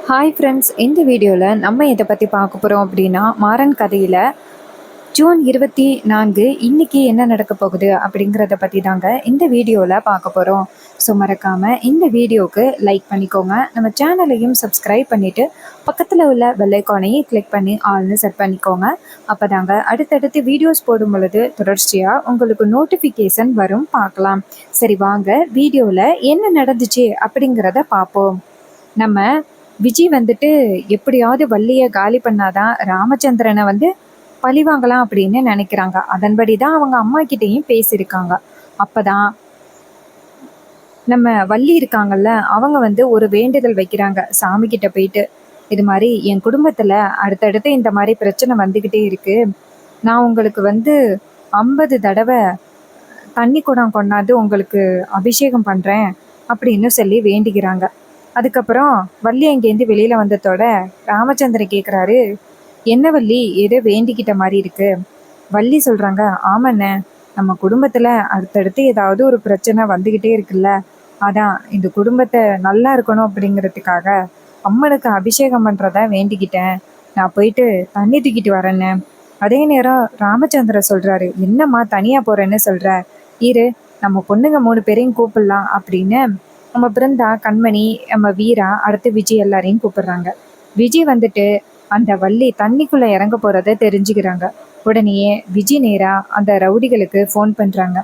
Hi friends, இந்த வீடியோவில் நம்ம இதை பற்றி பார்க்க போகிறோம் அப்படின்னா, மாறன் கதையில் ஜூன் 24 இன்னைக்கு என்ன நடக்க போகுது அப்படிங்கிறத பற்றி தாங்க இந்த வீடியோவில் பார்க்க போகிறோம். ஸோ மறக்காமல் இந்த வீடியோவுக்கு லைக் பண்ணிக்கோங்க, நம்ம சேனலையும் சப்ஸ்கிரைப் பண்ணிவிட்டு பக்கத்தில் உள்ள பெல் ஐகானையும் கிளிக் பண்ணி ஆல்னு செட் பண்ணிக்கோங்க. அப்போ தாங்க அடுத்தடுத்து வீடியோஸ் போடும் பொழுது தொடர்ச்சியாக உங்களுக்கு நோட்டிஃபிகேஷன் வரும். பார்க்கலாம். சரி வாங்க வீடியோவில் என்ன நடந்துச்சு அப்படிங்கிறத பார்ப்போம். நம்ம விஜய் வந்துட்டு எப்படியாவது வள்ளியை காலி பண்ணாதான் ராமச்சந்திரனை பழி வாங்கலாம் அப்படின்னு நினைக்கிறாங்க. அதன்படி தான் அவங்க அம்மா கிட்டேயும் பேசியிருக்காங்க. அப்பதான் நம்ம வள்ளி இருக்காங்கல்ல, அவங்க ஒரு வேண்டுதல் வைக்கிறாங்க சாமி கிட்ட போயிட்டு. இது மாதிரி என் குடும்பத்துல அடுத்தடுத்து இந்த மாதிரி பிரச்சனை வந்துகிட்டே இருக்கு, நான் உங்களுக்கு 50 தடவை தண்ணி குடம் கொண்டாந்து உங்களுக்கு அபிஷேகம் பண்றேன் அப்படின்னு சொல்லி வேண்டிக்கிறாங்க. அதுக்கப்புறம் வள்ளி அங்கேருந்து வெளியில வந்ததோட ராமச்சந்திரன் கேட்குறாரு, என்ன வள்ளி ஏதோ வேண்டிக்கிட்ட மாதிரி இருக்கு? வள்ளி சொல்றாங்க, ஆமாண்ணே, நம்ம குடும்பத்துல அடுத்தடுத்து ஏதாவது ஒரு பிரச்சனை வந்துகிட்டே இருக்குல்ல, அதான் இந்த குடும்பத்தை நல்லா இருக்கணும் அப்படிங்கிறதுக்காக அம்மனுக்கு அபிஷேகம் பண்றத வேண்டிக்கிட்டேன். நான் போயிட்டு தண்ணி தூக்கிட்டு வரேன்னு. அதே நேரம் ராமச்சந்திரன் சொல்றாரு, என்னம்மா தனியா போறேன்னு சொல்ற, இரு நம்ம பொண்ணுங்க 3 பேரையும் கூப்பிடலாம் அப்படின்னு நம்ம பிருந்தா, கண்மணி, நம்ம வீரா, அடுத்து விஜய் எல்லாரையும் கூப்பிடுறாங்க. விஜய் அந்த வள்ளி தண்ணிக்குள்ள இறங்க போறத தெரிஞ்சுக்கிறாங்க. உடனேயே விஜய் நேரா அந்த ரவுடிகளுக்கு ஃபோன் பண்றாங்க.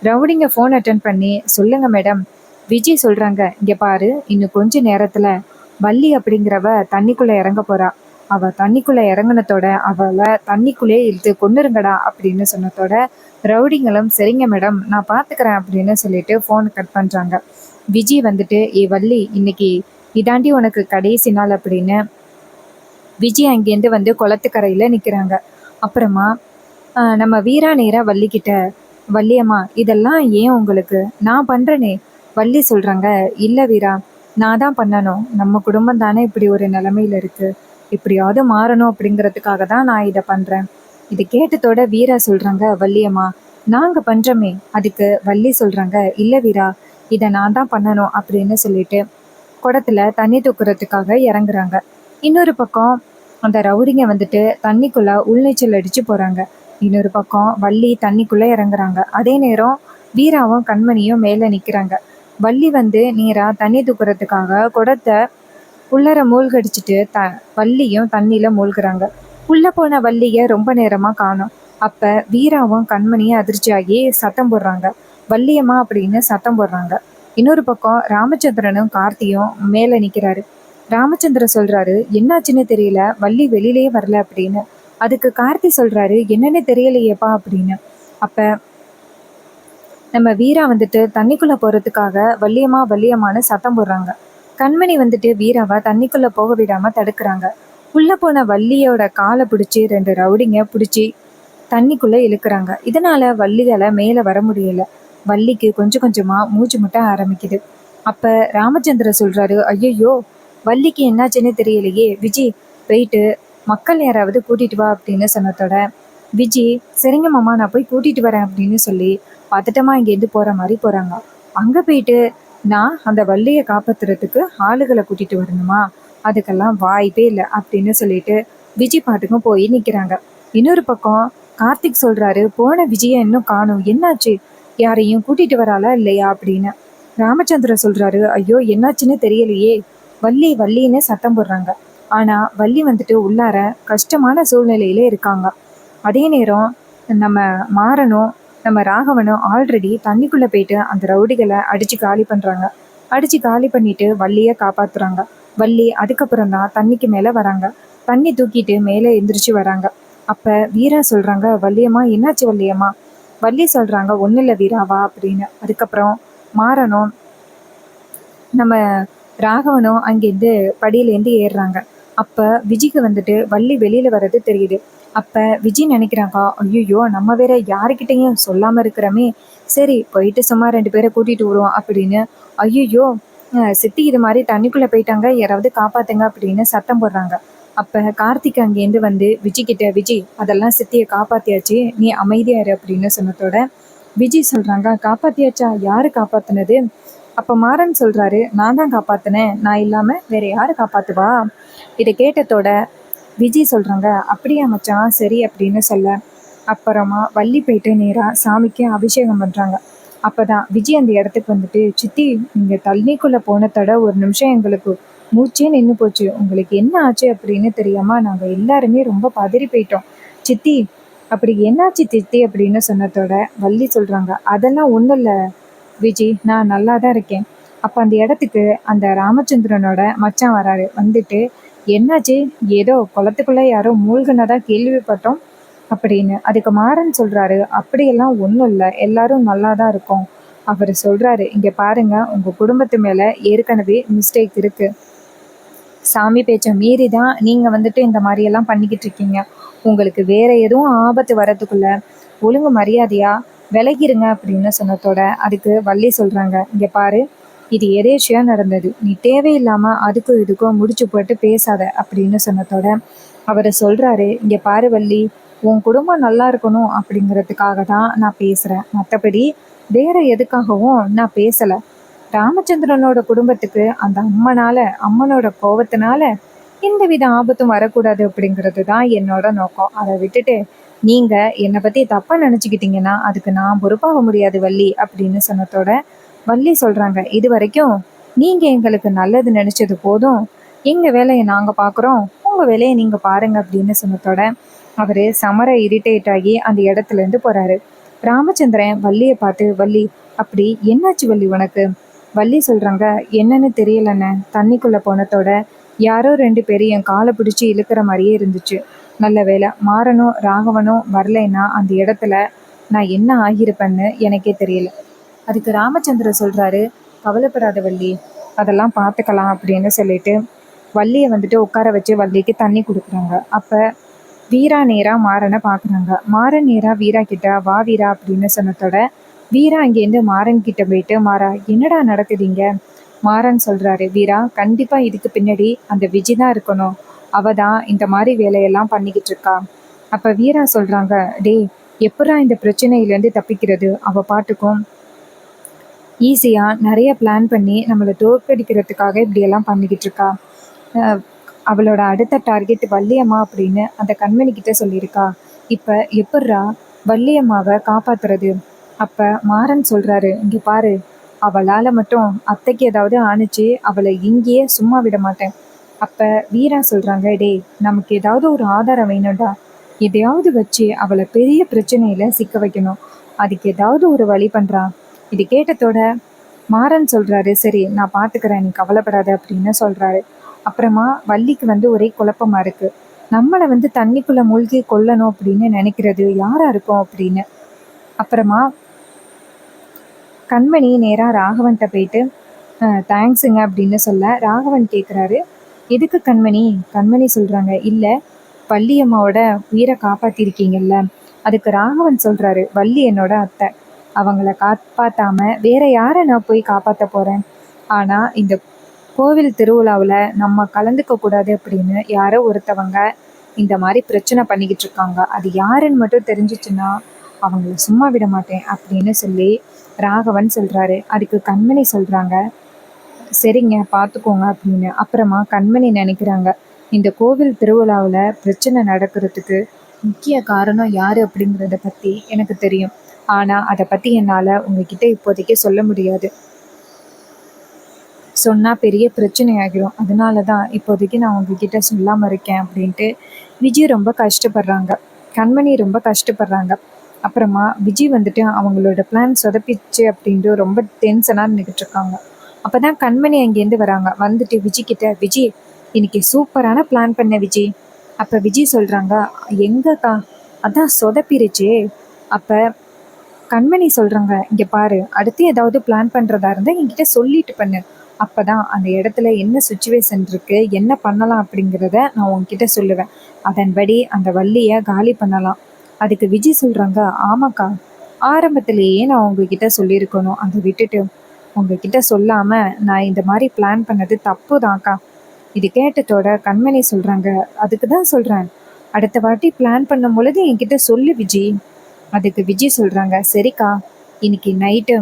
ரவுடிங்க ஃபோன் அட்டன் பண்ணி, சொல்லுங்க மேடம். விஜய் சொல்றாங்க, இங்க பாரு, இன்னும் கொஞ்ச நேரத்துல வள்ளி அப்படிங்கிறவ தண்ணிக்குள்ள இறங்க போறா. அவ தண்ணிக்குள்ள இறங்குனதோட அவளை தண்ணிக்குள்ளே இழுத்து கொன்னுருங்கடா அப்படின்னு சொன்னதோட ரவுடிங்களும் சரிங்க மேடம் நான் பாத்துக்கிறேன் அப்படின்னு சொல்லிட்டு ஃபோன் கட் பண்றாங்க. விஜய் ஏ வள்ளி, இன்னைக்கு இதாண்டி உனக்கு கடைசி நாள் அப்படின்னு விஜய் அங்கேருந்து குளத்துக்கரையில நிக்கிறாங்க. அப்புறமா நம்ம வீரா நேரா வள்ளிக்கிட்ட, வள்ளியம்மா இதெல்லாம் ஏன் உங்களுக்கு, நான் பண்றேனே. வள்ளி சொல்றாங்க, இல்ல வீரா, நான் தான் பண்ணணும், நம்ம குடும்பம் தானே இப்படி ஒரு நிலைமையில இருக்கு, இப்படியாவது மாறணும் அப்படிங்கிறதுக்காக தான் நான் இதை பண்றேன். இது கேட்டதோட வீரா சொல்றாங்க, வள்ளியம்மா நாங்க பண்றோமே. அதுக்கு வள்ளி சொல்றாங்க, இல்ல வீரா, இதை நான் தான் பண்ணணும் அப்படின்னு சொல்லிட்டு குடத்துல தண்ணி தூக்குறதுக்காக இறங்குறாங்க. இன்னொரு பக்கம் அந்த ரவுடிங்க தண்ணிக்குள்ள உள்நீச்சல் அடிச்சு போறாங்க. இன்னொரு பக்கம் வள்ளி தண்ணிக்குள்ள இறங்குறாங்க. அதே நேரம் வீராவும் கண்மணியும் மேல நிக்கிறாங்க. வள்ளி நேரா தண்ணி தூக்குறதுக்காக குடத்தை உள்ளர மூழ்கடிச்சிட்டு வள்ளியும் தண்ணியில மூழ்குறாங்க. உள்ள போன வள்ளிய ரொம்ப நேரமா காணோம். அப்ப வீராவும் கண்மணியும் அதிர்ச்சியாகி சத்தம் போடுறாங்க, வள்ளியம்மா அப்படின்னு சத்தம் போடுறாங்க. இன்னொரு பக்கம் ராமச்சந்திரனும் கார்த்தியும் மேல நிக்கிறாரு. ராமச்சந்திரன் சொல்றாரு, என்னாச்சுன்னு தெரியல, வள்ளி வெளியிலேயே வரல அப்படின்னு. அதுக்கு கார்த்தி சொல்றாரு, என்னன்னு தெரியலையேப்பா அப்படின்னு. அப்ப நம்ம வீரா தண்ணிக்குள்ள போறதுக்காக வள்ளியம்மா வள்ளியம்மான்னு சத்தம் போடுறாங்க. கண்மணி வீராவை தண்ணிக்குள்ள போக விடாம தடுக்கிறாங்க. உள்ள போன வள்ளியோட காலை பிடிச்சி 2 ரவுடிங்க பிடிச்சி தண்ணிக்குள்ள இழுக்கிறாங்க. இதனால வள்ளியால மேல வர முடியல. வள்ளிக்கு கொஞ்சம் கொஞ்சமா மூச்சு முட்ட ஆரம்பிக்குது. அப்ப ராமச்சந்திரன் சொல்றாரு, ஐயோ வள்ளிக்கு என்னாச்சுன்னு தெரியலையே, விஜய் போயிட்டு மக்கள் யாராவது கூட்டிட்டு வா அப்படின்னு சொன்னதோட விஜய், சரிங்க மாமா நான் போய் கூட்டிட்டு வரேன் அப்படின்னு சொல்லி பதட்டமா இங்கேருந்து போற மாதிரி போறாங்க. அங்க போயிட்டு, நான் அந்த வள்ளியை காப்பாத்துறதுக்கு ஆளுகளை கூட்டிட்டு வரணுமா, அதுக்கெல்லாம் வாய்ப்பே இல்லை அப்படின்னு சொல்லிட்டு விஜய் பாட்டுக்கும் போய் நிக்கிறாங்க. இன்னொரு பக்கம் கார்த்திக் சொல்றாரு, போன விஜய இன்னும் காணும், என்னாச்சு, யாரையும் கூட்டிட்டு வராளா இல்லையா அப்படின்னு. ராமச்சந்திரன் சொல்றாரு, ஐயோ என்னாச்சுன்னு தெரியலையே, வள்ளி வள்ளின்னு சத்தம் போடுறாங்க. ஆனா வள்ளி உள்ளார கஷ்டமான சூழ்நிலையில இருக்காங்க. அதே நேரம் நம்ம மாறனும் நம்ம ராகவனும் ஆல்ரெடி தண்ணிக்குள்ள போயிட்டு அந்த ரவுடிகளை அடிச்சு காலி பண்றாங்க. அடிச்சு காலி பண்ணிட்டு வள்ளிய காப்பாத்துறாங்க. வள்ளி அதுக்கப்புறம் தான் தண்ணிக்கு மேல வராங்க. தண்ணி தூக்கிட்டு மேல எந்திரிச்சு வராங்க. அப்ப வீரா சொல்றாங்க, வள்ளியம்மா என்னாச்சு வள்ளியம்மா? வள்ளி சொல்றாங்க, ஒன்றும் இல்லை வீராவா அப்படின்னு. அதுக்கப்புறம் மாறனும் நம்ம ராகவனும் அங்கேருந்து படியிலேருந்து ஏறுறாங்க. அப்போ விஜய்க்கு வள்ளி வெளியில் வர்றது தெரியுது. அப்போ விஜய் நினைக்கிறாங்க, ஐயோ நம்ம வேற யாருக்கிட்டையும் சொல்லாமல் இருக்கிறோமே, சரி போயிட்டு சும்மா 2 பேரை கூட்டிகிட்டு வருவோம் அப்படின்னு. ஐயோ சித்தி இது மாதிரி தண்ணிக்குள்ளே போயிட்டாங்க, யாராவது காப்பாத்துங்க அப்படின்னு சத்தம் போடுறாங்க. அப்போ கார்த்திக் அங்கேருந்து விஜய்கிட்ட, விஜய் அதெல்லாம் சித்தியை காப்பாற்றியாச்சு, நீ அமைதியாரு அப்படின்னு சொன்னதோட விஜய் சொல்கிறாங்க, காப்பாற்றியாச்சா, யார் காப்பாற்றினது? அப்போ மாறன் சொல்கிறாரு, நான் தான் காப்பாற்றினேன், நான் இல்லாமல் வேற யார் காப்பாற்றுவா? இதை கேட்டதோட விஜய் சொல்கிறாங்க, அப்படியா மச்சான், சரி அப்படின்னு சொல்ல அப்புறமா வள்ளி போயிட்டு நேராக சாமிக்கு அபிஷேகம் பண்ணுறாங்க. அப்போ தான் விஜய் அந்த இடத்துக்கு வந்துட்டு, சித்தி நீங்கள் தண்ணிக்குள்ளே போனதோட ஒரு நிமிஷம் எங்களுக்கு மூச்சே நின்று போச்சு, உங்களுக்கு என்ன ஆச்சு அப்படின்னு தெரியாமல் நாங்கள் எல்லாருமே ரொம்ப பதறி போயிட்டோம் சித்தி. அப்படி என்னாச்சு சித்தி அப்படின்னு சொன்னதோட வள்ளி சொல்கிறாங்க, அதெல்லாம் ஒன்றும் இல்லை விஜய், நான் நல்லா தான் இருக்கேன். அப்போ அந்த இடத்துக்கு அந்த ராமச்சந்திரனோட மச்சான் வராரு. வந்துட்டு, என்னாச்சு, ஏதோ குளத்துக்குள்ளே யாரோ மூழ்கினதா கேள்விப்பட்டோம் அப்படின்னு. அதுக்கு மாறன் சொல்கிறாரு, அப்படியெல்லாம் ஒன்றும் இல்லை, எல்லாரும் நல்லா தான் இருக்கோம். அவர் சொல்கிறாரு, இங்கே பாருங்க, உங்கள் குடும்பத்து மேலே ஏற்கனவே மிஸ்டேக் இருக்குது. சாமி பேச்சை மீறி தான் நீங்கள் வந்துட்டு இந்த மாதிரியெல்லாம் பண்ணிக்கிட்டு இருக்கீங்க. உங்களுக்கு வேற எதுவும் ஆபத்து வரதுக்குள்ள ஒழுங்கு மரியாதையா விலகிருங்க அப்படின்னு சொன்னதோட அதுக்கு வள்ளி சொல்கிறாங்க, இங்கே பாரு, இது எதேச்சியாக நடந்தது, நீ தேவையில்லாமல் அதுக்கும் இதுக்கும் முடிச்சு போட்டு பேசாத அப்படின்னு சொன்னதோட அவர் சொல்கிறாரு, இங்கே பாரு வள்ளி, உன் குடும்பம் நல்லா இருக்கணும் அப்படிங்கிறதுக்காக தான் நான் பேசுகிறேன், மற்றபடி வேற எதுக்காகவும் நான் பேசலை. ராமச்சந்திரனோட குடும்பத்துக்கு அந்த அம்மனோட கோபத்தினால எந்தவித ஆபத்தும் வரக்கூடாது அப்படிங்கிறது தான் என்னோட நோக்கம். அதை விட்டுட்டு நீங்க என்னை பத்தி தப்பா நினைச்சுக்கிட்டீங்கன்னா அதுக்கு நான் பொறுப்பாக முடியாது வள்ளி அப்படின்னு சொன்னதோட வள்ளி சொல்றாங்க, இது வரைக்கும் நீங்க எங்களுக்கு நல்லது நினைச்சது போதும், எங்க வேலையை நாங்க பாக்குறோம், உங்க வேலையை நீங்க பாருங்க அப்படின்னு சொன்னதோட அவரு சமர இரிட்டேட் ஆகி அந்த இடத்துல இருந்து போறாரு. ராமச்சந்திரன் வள்ளியை பார்த்து, வள்ளி அப்படி என்னாச்சு வள்ளி உனக்கு? வள்ளி சொல்றாங்க, என்னன்னு தெரியலண்ணே, தண்ணிக்குள்ள போனதோட யாரோ 2 பேரும் என் காலை பிடிச்சி இழுக்கிற மாதிரியே இருந்துச்சு. நல்ல வேலை மாறனும் ராகவனும் வரலைன்னா அந்த இடத்துல நான் என்ன ஆகியிருப்பேன்னு எனக்கே தெரியல. அதுக்கு ராமச்சந்திரன் சொல்றாரு, கவலைப்படாத வள்ளி, அதெல்லாம் பார்த்துக்கலாம் அப்படின்னு சொல்லிட்டு வள்ளியை வந்துட்டு உட்கார வச்சு வள்ளிக்கு தண்ணி கொடுக்குறாங்க. அப்போ வீரா நேரா மாறனை பார்க்குறாங்க. மாறன் நேரா வீரா கிட்ட, வா வீரா அப்படின்னு சொன்னதோட வீரா அங்கேருந்து மாறன் கிட்ட போயிட்டு, மாறா என்னடா நடக்குதுங்க? மாறன் சொல்றாரு, வீரா கண்டிப்பா இதுக்கு பின்னாடி அந்த விஜி தான் இருக்கணும், அவ தான் இந்த மாதிரி வேலையெல்லாம் பண்ணிக்கிட்டு இருக்கா. அப்ப வீரா சொல்றாங்க, டேய் எப்படா இந்த பிரச்சனையிலேருந்து தப்பிக்கிறது? அவ பாட்டுக்கும் ஈஸியா நிறைய பிளான் பண்ணி நம்மளை தோற்கடிக்கிறதுக்காக இப்படியெல்லாம் பண்ணிக்கிட்டு இருக்கா. அவளோட அடுத்த டார்கெட் வள்ளியம்மா அப்படின்னு அந்த கண்மணி கிட்ட சொல்லியிருக்கா. இப்ப எப்பட்றா வள்ளியம்மாவை காப்பாத்துறது? அப்ப மாறன் சொல்றாரு, இங்க பாரு, அவளால மட்டும் அத்தைக்கு ஏதாவது ஆணுச்சு அவளை இங்கேயே சும்மா விட மாட்டேன். அப்ப வீரா சொல்றாங்க, டேய் நமக்கு ஏதாவது ஒரு ஆதாரம் வேணும்டா, எதையாவது வச்சு அவளை பெரிய பிரச்சனையில சிக்க வைக்கணும், அதுக்கு ஏதாவது ஒரு வழி பண்றா. இது கேட்டதோட மாறன் சொல்றாரு, சரி நான் பாத்துக்கிறேன், நீ கவலைப்படாத அப்படின்னு சொல்றாரு. அப்புறமா வள்ளிக்கு ஒரே குழப்பமா இருக்கு, நம்மளை தண்ணிக்குள்ள மூழ்கி கொல்லணும் அப்படின்னு நினைக்கிறது யாரா இருக்கும் அப்படின்னு. அப்புறமா கண்மணி நேராக ராகவன்கிட்ட போயிட்டு தேங்க்ஸுங்க அப்படின்னு சொல்ல ராகவன் கேட்குறாரு, எதுக்கு கண்மணி? கண்மணி சொல்கிறாங்க, இல்லை வள்ளியம்மாவோட உயிரை காப்பாற்றிருக்கீங்கல்ல. அதுக்கு ராகவன் சொல்கிறாரு, வள்ளி என்னோட அத்தை, அவங்கள காப்பாற்றாம வேற யாரை நான் போய் காப்பாற்ற போகிறேன்? ஆனால் இந்த கோவில் திருவிழாவில் நம்ம கலந்துக்க கூடாது அப்படின்னு யாரோ ஒருத்தவங்க இந்த மாதிரி பிரச்சனை பண்ணிக்கிட்டு இருக்காங்க, அது யாருன்னு மட்டும் தெரிஞ்சிச்சுன்னா அவங்கள சும்மா விட மாட்டேன் அப்படின்னு சொல்லி ராகவன் சொல்கிறாரு. அதுக்கு கண்மணி சொல்கிறாங்க, சரிங்க பார்த்துக்கோங்க அப்படின்னு. அப்புறமா கண்மணி நினைக்கிறாங்க, இந்த கோவில் திருவிழாவில் பிரச்சனை நடக்கிறதுக்கு முக்கிய காரணம் யார் அப்படிங்கிறத பற்றி எனக்கு தெரியும், ஆனால் அதை பற்றி என்னால் உங்ககிட்ட இப்போதைக்கு சொல்ல முடியாது, சொன்னால் பெரிய பிரச்சனை ஆகிடும், அதனால தான் இப்போதைக்கு நான் உங்ககிட்ட சொல்லாமல் இருக்கேன் அப்படின்ட்டு விஜய் ரொம்ப கஷ்டப்படுறாங்க, கண்மணி ரொம்ப கஷ்டப்படுறாங்க. அப்புறமா விஜய் அவங்களோட பிளான் சொதப்பிச்சு அப்படின்ட்டு ரொம்ப டென்ஷனாக நின்றுக்கிட்டு இருக்காங்க. அப்போ தான் கண்மணி அங்கேருந்து வராங்க. வந்துட்டு விஜய் கிட்ட, விஜய் இன்னைக்கு சூப்பரான பிளான் பண்ண விஜய். அப்போ விஜய் சொல்கிறாங்க, எங்கக்கா? அதான் சொதப்பிருச்சே. அப்போ கண்மணி சொல்கிறாங்க, இங்கே பாரு, அடுத்து ஏதாவது பிளான் பண்ணுறதா இருந்தால் என்கிட்ட சொல்லிட்டு பண்ணு, அப்போ தான் அந்த இடத்துல என்ன சுச்சுவேஷன் இருக்குது, என்ன பண்ணலாம் அப்படிங்கிறத நான் உங்ககிட்ட சொல்லுவேன், அதன்படி அந்த வள்ளியை காலி பண்ணலாம். அதுக்கு விஜய் சொல்கிறாங்க, ஆமாக்கா, ஆரம்பத்திலேயே நான் உங்ககிட்ட சொல்லியிருக்கணும், அதை விட்டுட்டு உங்ககிட்ட சொல்லாமல் நான் இந்த மாதிரி பிளான் பண்ணது தப்பு தான்க்கா. இது கேட்டதோட கண்மணி சொல்கிறாங்க, அதுக்கு தான் சொல்கிறேன், அடுத்த வாட்டி பிளான் பண்ணும் பொழுது என்கிட்ட சொல்லு விஜய். அதுக்கு விஜய் சொல்கிறாங்க, சரிக்கா, இன்னைக்கு நைட்டு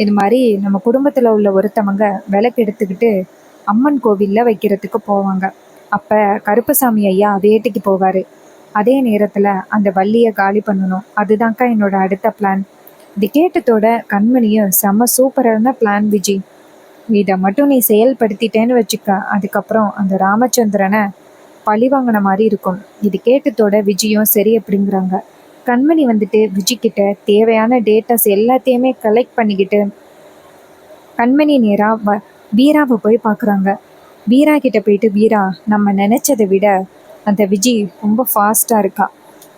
இது மாதிரி நம்ம குடும்பத்தில் உள்ள ஒருத்தவங்க விளக்கு எடுத்துக்கிட்டு அம்மன் கோவிலில் வைக்கிறதுக்கு போவாங்க. அப்போ கருப்பசாமி ஐயா வேட்டைக்கு போவார். அதே நேரத்தில் அந்த வள்ளியை காலி பண்ணணும். அதுதான்க்கா என்னோட அடுத்த பிளான். இது கேட்டதோட கண்மணியும் செம்ம சூப்பரான பிளான் விஜி. இதை மட்டும் நீ செயல்படுத்திட்டேன்னு வச்சுக்க, அதுக்கப்புறம் அந்த ராமச்சந்திரனை பழி வாங்கின மாதிரி இருக்கும். இது கேட்டதோட விஜயும் சரி அப்படிங்கிறாங்க. கண்மணி வந்துட்டு விஜய்கிட்ட தேவையான டேட்டாஸ் எல்லாத்தையுமே கலெக்ட் பண்ணிக்கிட்டு கண்மணி நேராக வீராவை போய் பார்க்குறாங்க. வீரா கிட்ட போயிட்டு, வீரா, நம்ம நினைச்சதை விட அந்த விஜய் ரொம்ப ஃபாஸ்ட்டாக இருக்கா.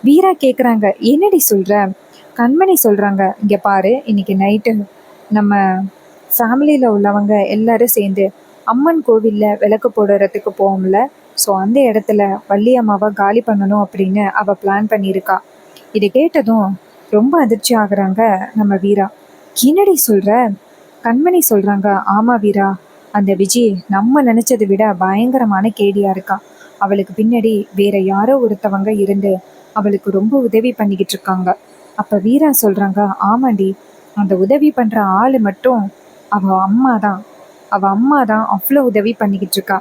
வீரா கேட்குறாங்க, என்னடி சொல்கிற? கண்மணி சொல்கிறாங்க, இங்கே பாரு, இன்னைக்கு நைட்டு நம்ம ஃபேமிலியில் உள்ளவங்க எல்லாரும் சேர்ந்து அம்மன் கோவிலில் விளக்கு போடுறதுக்கு போவோம்ல, ஸோ அந்த இடத்துல வள்ளி அம்மாவை காலி பண்ணணும் அப்படின்னு அவள் பிளான் பண்ணியிருக்கா. இதை கேட்டதும் ரொம்ப அதிர்ச்சி ஆகுறாங்க நம்ம வீரா. என்னடி சொல்கிற? கண்மணி சொல்கிறாங்க, ஆமாம் வீரா, அந்த விஜய் நம்ம நினச்சதை விட பயங்கரமான கேடியாக இருக்கா. அவளுக்கு பின்னாடி வேற யாரோ ஒருத்தவங்க இருந்து அவளுக்கு ரொம்ப உதவி பண்ணிக்கிட்டு இருக்காங்க. அப்போ வீரா சொல்கிறாங்க, ஆமாண்டி, அந்த உதவி பண்ணுற ஆள் மட்டும் அவள் அம்மா தான் அவ்வளோ உதவி பண்ணிக்கிட்டு இருக்கா.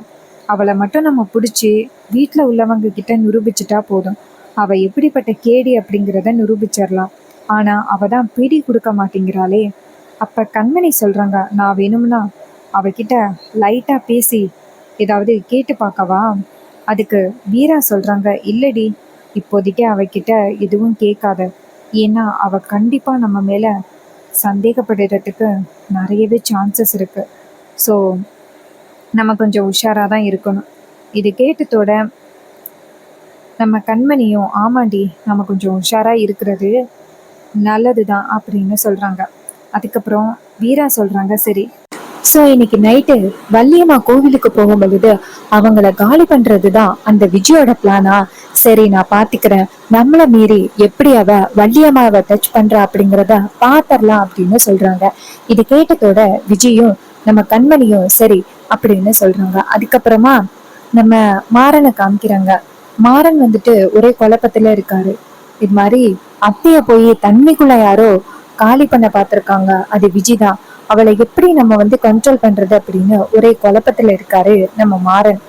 அவளை மட்டும் நம்ம பிடிச்சி வீட்டில் உள்ளவங்க கிட்ட நிரூபிச்சிட்டா போதும். அவள் எப்படிப்பட்ட கேடி அப்படிங்கிறத நிரூபிச்சிடலாம். ஆனால் அவள் தான் பிடி கொடுக்க மாட்டேங்கிறாளே. அப்போ கண்மணி சொல்கிறாங்க, நான் வேணும்னா அவகிட்ட லைட்டாக பேசி ஏதாவது கேட்டு பார்க்கவா? அதுக்கு வீரா சொல்கிறாங்க, இல்லடி, இப்போதைக்கு அவகிட்ட எதுவும் கேட்காத. ஏன்னா அவள் கண்டிப்பாக நம்ம மேலே சந்தேகப்படுறதுக்கு நிறையவே சான்சஸ் இருக்குது. ஸோ நம்ம கொஞ்சம் உஷாராக தான் இருக்கணும். இது கேட்டதோட நம்ம கண்மணியும், ஆமாண்டி, நம்ம கொஞ்சம் உஷாராக இருக்கிறது நல்லது தான் அப்படின்னு சொல்கிறாங்க. அதுக்கப்புறம் வீரா சொல்கிறாங்க, சரி, ஸோ இன்னைக்கு நைட்டு வள்ளியம்மா கோவிலுக்கு போகும் பொழுது அவங்கள காலி பண்றது தான் அந்த விஜயோட பிளானா? சரி, நான் பார்த்துக்கிறேன். நம்மளை மீறி எப்படி அவ வள்ளியம்மாவை டச் பண்றா அப்படிங்கிறத பார்த்துடலாம் அப்படின்னு சொல்றாங்க. இது கேட்டதோட விஜயும் நம்ம கண்மணியும் சரி அப்படின்னு சொல்றாங்க. அதுக்கப்புறமா நம்ம மாறனை காமிக்கிறாங்க. மாறன் வந்துட்டு ஒரே குழப்பத்துல இருக்காரு. இது மாதிரி அத்தைய போய் தண்ணிக்குள்ள யாரோ காலி பண்ண பார்த்திருக்காங்க, அது விஜய் தான். அவளை எப்படி நம்ம கண்ட்ரோல் பண்றது அப்படின்னு ஒரே குழப்பத்துல இருக்காரு நம்ம மாறன்.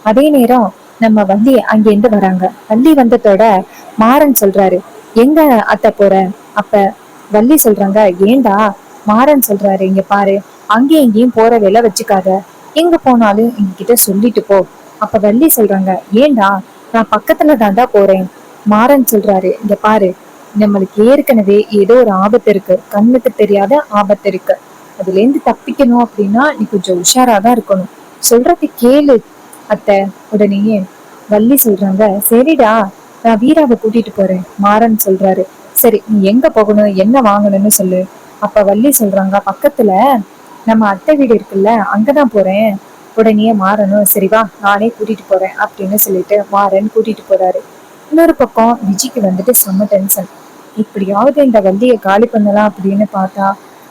அதே நேரம் நம்ம வள்ளி அங்கேருந்து வராங்க. வள்ளி வந்ததோட மாறன் சொல்றாரு, எங்க அத்தை போற? அப்ப வள்ளி சொல்றாங்க, ஏண்டா? மாறன் சொல்றாரு, இங்க பாரு, அங்கேயும் இங்கேயும் போற வேலை வச்சுக்காத, எங்க போனாலும் எங்ககிட்ட சொல்லிட்டு போ. அப்ப வள்ளி சொல்றாங்க, ஏண்டா, நான் பக்கத்துல தாண்டா போறேன். மாறன் சொல்றாரு, இங்க பாரு, நம்மளுக்கு ஏற்கனவே ஏதோ ஒரு ஆபத்து இருக்கு, கண்ணுக்கு தெரியாத ஆபத்து இருக்கு. அதுல இருந்து தப்பிக்கணும் அப்படின்னா நீ கொஞ்சம் உஷாராதான் இருக்கணும். சொல்றது கேளு அத்தை. உடனேயே வள்ளி சொல்றாங்க, சரிடா, நான் வீராவை கூட்டிட்டு போறேன். மாறன் சொல்றாரு, சரி, நீ எங்க போகணும், என்ன வாங்கணும்னு சொல்லு. அப்ப வள்ளி சொல்றாங்க, பக்கத்துல நம்ம அத்தை வீடு இருக்குல்ல, அங்கதான் போறேன். உடனே மாறனும், சரிவா, நானே கூட்டிட்டு போறேன் அப்படின்னு சொல்லிட்டு மாறன் கூட்டிட்டு போறாரு. இன்னொரு பக்கம் விஜய்க்கு செம்ம டென்ஷன். இப்படியாவது இந்த வள்ளியை காலி பண்ணலாம் அப்படின்னு பார்த்தா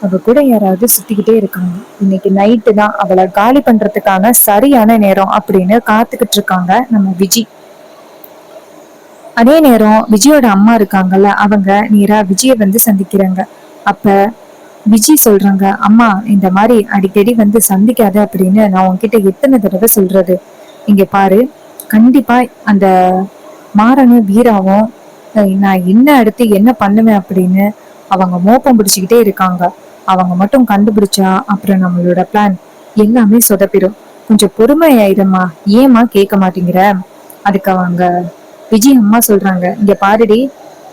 அவ கூட யாராவது சுத்திக்கிட்டே இருக்காங்க. இன்னைக்கு நைட்டு தான் அவளை காலி பண்றதுக்கான சரியான நேரம் அப்படின்னு காத்துக்கிட்டு இருக்காங்க நம்ம விஜய். அதே நேரம் விஜயோட அம்மா இருக்காங்கல்ல, அவங்க நேரா விஜய சந்திக்கிறாங்க. அப்ப விஜய் சொல்றாங்க, அம்மா, இந்த மாதிரி அடிக்கடி சந்திக்காத அப்படின்னு நான் உன்கிட்ட எத்தனை தடவை சொல்றது. இங்க பாரு, கண்டிப்பா அந்த மாறனும் வீராவும் நான் என்ன அடுத்து என்ன பண்ணுவேன் அப்படின்னு அவங்க மோப்பம் பிடிச்சுக்கிட்டே இருக்காங்க. அவங்க மட்டும் கண்டுபிடிச்சா அப்புறம் நம்மளோட பிளான் எல்லாமே சொதப்பிடும். கொஞ்சம் பொறுமையாயிருமா, ஏமா கேட்க மாட்டேங்கிற? அதுக்கு அவங்க விஜய் அம்மா சொல்றாங்க, இங்க பாருடி,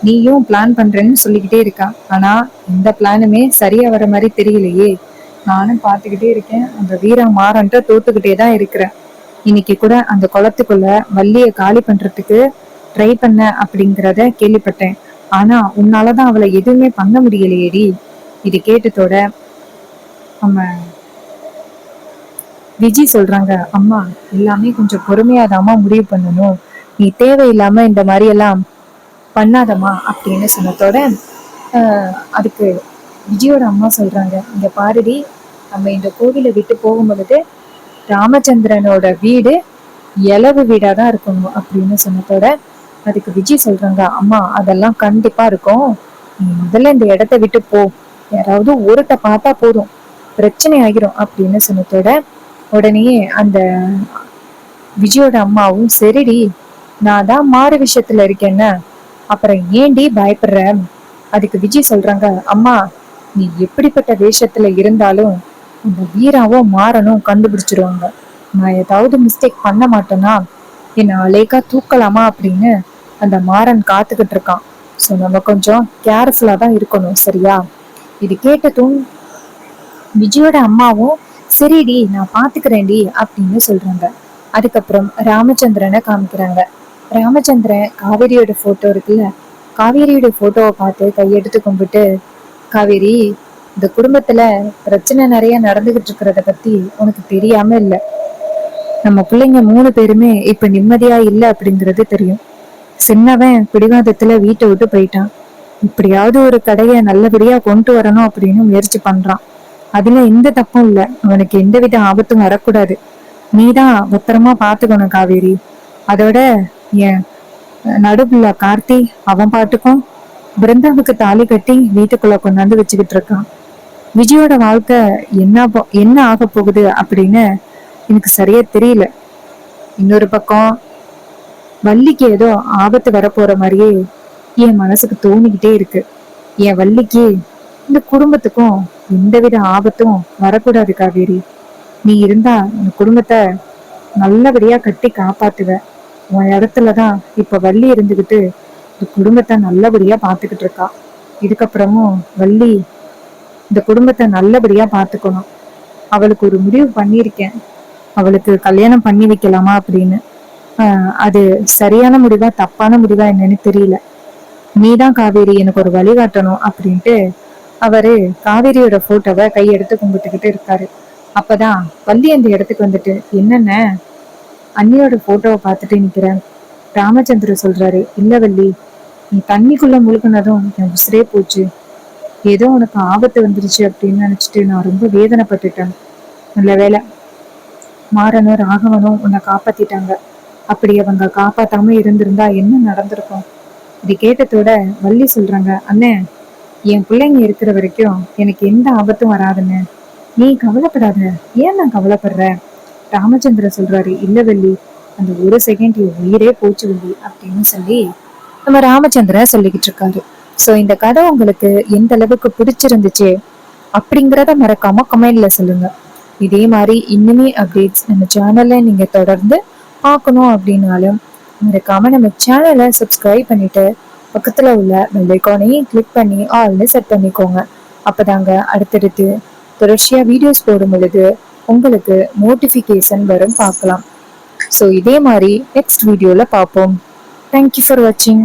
நீயும் பிளான் பண்றேன்னு சொல்லிக்கிட்டே இருக்கா, ஆனா எந்த பிளானுமே சரியா வர மாதிரி தெரியலையே. நானும் பார்த்துக்கிட்டே இருக்கேன், அந்த வீரா மாறன்ட்டு தோத்துக்கிட்டே தான் இருக்கிறேன். இன்னைக்கு கூட அந்த குளத்துக்குள்ள வள்ளிய காலி பண்றதுக்கு ட்ரை பண்ண அப்படிங்கிறத கேள்விப்பட்டேன். ஆனா உன்னாலதான் அவளை எதுவுமே பண்ண முடியலையேடி. இது கேட்டதோட நம்ம விஜய் சொல்றாங்க, அம்மா, எல்லாமே கொஞ்சம் பொறுமையாதாம்மா முடிவு பண்ணணும். நீ தேவையில்லாம இந்த மாதிரி எல்லாம் பண்ணாதம்மா அப்படின்னு சொன்னதோட அதுக்கு விஜயோட அம்மா சொல்றாங்க, இங்க பாருடி, நம்ம இந்த கோவிலை விட்டு போகும் பொழுது ராமச்சந்திரனோட வீடு இலவு வீடாதான் இருக்கணும் அப்படின்னு சொன்னதோட அதுக்கு விஜய் சொல்றாங்க, அம்மா, அதெல்லாம் கண்டிப்பா இருக்கும், நீ முதல்ல இந்த இடத்த விட்டு போ. யாராவது ஒருத்த பார்த்தா போதும், பிரச்சனை ஆகிரும் அப்படின்னு சொன்னதோட உடனே அந்த விஜயோட அம்மாவும் சரிடி, நான் தான் மாறு விஷயத்துல இருக்கேன்னு, அப்புறம் ஏண்டி பயப்படுற? அதுக்கு விஜய் சொல்றாங்க, அம்மா நீ எப்படிப்பட்ட வேஷத்துல இருந்தாலும் அந்த வீராவும் மாறனும் கண்டுபிடிச்சிருவாங்க. நான் ஏதாவது மிஸ்டேக் பண்ண மாட்டேன்னா என்ன அலேக்கா தூக்கலாமா அப்படின்னு அந்த மாறன் காத்துக்கிட்டு இருக்கான். ஸோ நம்ம கொஞ்சம் கேர்ஃபுல்லா தான் இருக்கணும், சரியா? இது கேட்டதும் விஜயோட அம்மாவும் சரிடி நான் பாத்துக்கிறேன்டி அப்படின்னு சொல்றாங்க. அதுக்கப்புறம் ராமச்சந்திரனை காமிக்கிறாங்க. ராமச்சந்திரன் காவேரியோட போட்டோ இருக்குல்ல, காவேரியோட போட்டோவை பார்த்து கையெடுத்து கும்பிட்டு, காவேரி இந்த குடும்பத்துல பிரச்சனை நிறைய நடந்துகிட்டு இருக்கிறத பத்தி உனக்கு தெரியாம இல்ல. நம்ம பிள்ளைங்க 3 பேருமே இப்ப நிம்மதியா இல்ல அப்படிங்கிறது தெரியும். சின்னவன் பிடிவாதத்துல வீட்டை விட்டு போயிட்டான். இப்படியாவது ஒரு கடையை நல்லபடியா கொண்டு வரணும் அப்படின்னு முயற்சி பண்றான். அதுல எந்த தப்பும் இல்ல, அவனுக்கு எந்தவித ஆபத்தும் வரக்கூடாது. நீதான் பத்திரமா பாத்துக்கணும் காவேரி. அதோட என் நடுப்புல கார்த்தி அவன் பாட்டுக்கும் பிருந்தாவுக்கு தாலி கட்டி வீட்டுக்குள்ள கொண்டாந்து வச்சுக்கிட்டு இருக்கான். விஜயோட வாழ்க்கை என்ன ஆக போகுது அப்படின்னு எனக்கு சரியா தெரியல. இன்னொரு பக்கம் வள்ளிக்கு ஏதோ ஆபத்து வரப்போற மாதிரியே என் மனசுக்கு தோணிக்கிட்டே இருக்கு. என் வள்ளிக்கு இந்த குடும்பத்துக்கும் எந்தவித ஆபத்தும் வரக்கூடாது காவேரி. நீ இருந்தா இந்த குடும்பத்தை நல்லபடியா கட்டி காப்பாத்துவ. உன் இடத்துலதான் இப்ப வள்ளி இருந்துகிட்டு இந்த குடும்பத்தை நல்லபடியா பாத்துக்கிட்டு இருக்கா. இதுக்கப்புறமும் வள்ளி இந்த குடும்பத்தை நல்லபடியா பாத்துக்கணும். அவளுக்கு ஒரு முடிவு பண்ணியிருக்கேன், அவளுக்கு கல்யாணம் பண்ணி வைக்கலாமா அப்படின்னு. அது சரியான முடிவா தப்பான முடிவா என்னன்னு தெரியல. நீதான் காவேரி எனக்கு ஒரு வழிகாட்டணும் அப்படின்ட்டு அவரு காவேரியோட போட்டோவை கையெடுத்து கும்பிட்டுக்கிட்டு இருக்காரு. அப்பதான் வள்ளி அந்த இடத்துக்கு வந்துட்டு, என்னென்ன அண்ணியோட போட்டோவை பார்த்துட்டு நிக்கிறேன். ராமச்சந்திர சொல்றாரு, இல்ல வள்ளி, நீ தண்ணிக்குள்ள முழுக்கினதும் என் உசிரே போச்சு. ஏதோ உனக்கு ஆபத்து வந்துருச்சு அப்படின்னு நினைச்சிட்டு நான் ரொம்ப வேதனைப்பட்டுட்டேன். நல்ல வேலை மாறனும் ராகவனும் உன்னை காப்பாத்திட்டாங்க. அப்படி அவங்க காப்பாத்தாம இருந்திருந்தா என்ன நடந்திருக்கும்? இது கேட்டதோட வள்ளி சொல்றாங்க, அண்ணே என் பிள்ளைங்க இருக்கிற வரைக்கும் எனக்கு எந்த ஆபத்தும் வராதுன்னு நீ கவலைப்படாத. ஏன் நான் கவலைப்படுற? ராமச்சந்திர சொல்றாரு, இல்ல வள்ளி, அந்த ஒரு செகண்ட் என் உயிரே போச்சு வள்ளி அப்படின்னு சொல்லி நம்ம ராமச்சந்திரன் சொல்லிக்கிட்டு இருக்காரு. ஸோ இந்த கதை உங்களுக்கு எந்த அளவுக்கு பிடிச்சிருந்துச்சு அப்படிங்கிறத மறக்காம கமெண்ட்ல சொல்லுங்க. இதே மாதிரி இன்னுமே அப்டேட்ஸ் நம்ம சேனல்ல நீங்க தொடர்ந்து பார்க்கணும் அப்படின்னாலும் மறக்காம நம்ம சேனலை சப்ஸ்கிரைப் பண்ணிட்டு பக்கத்துல உள்ள பெல் ஐகானையும் கிளிக் பண்ணி ஆல்னு செட் பண்ணிக்கோங்க. அப்பதாங்க அடுத்தடுத்து தொடர்ச்சியா வீடியோஸ் போடும் பொழுது உங்களுக்கு நோட்டிஃபிகேஷன் வரும், பார்க்கலாம். ஸோ இதே மாதிரி நெக்ஸ்ட் வீடியோல பார்ப்போம். தேங்க்யூ ஃபார் வாட்சிங்.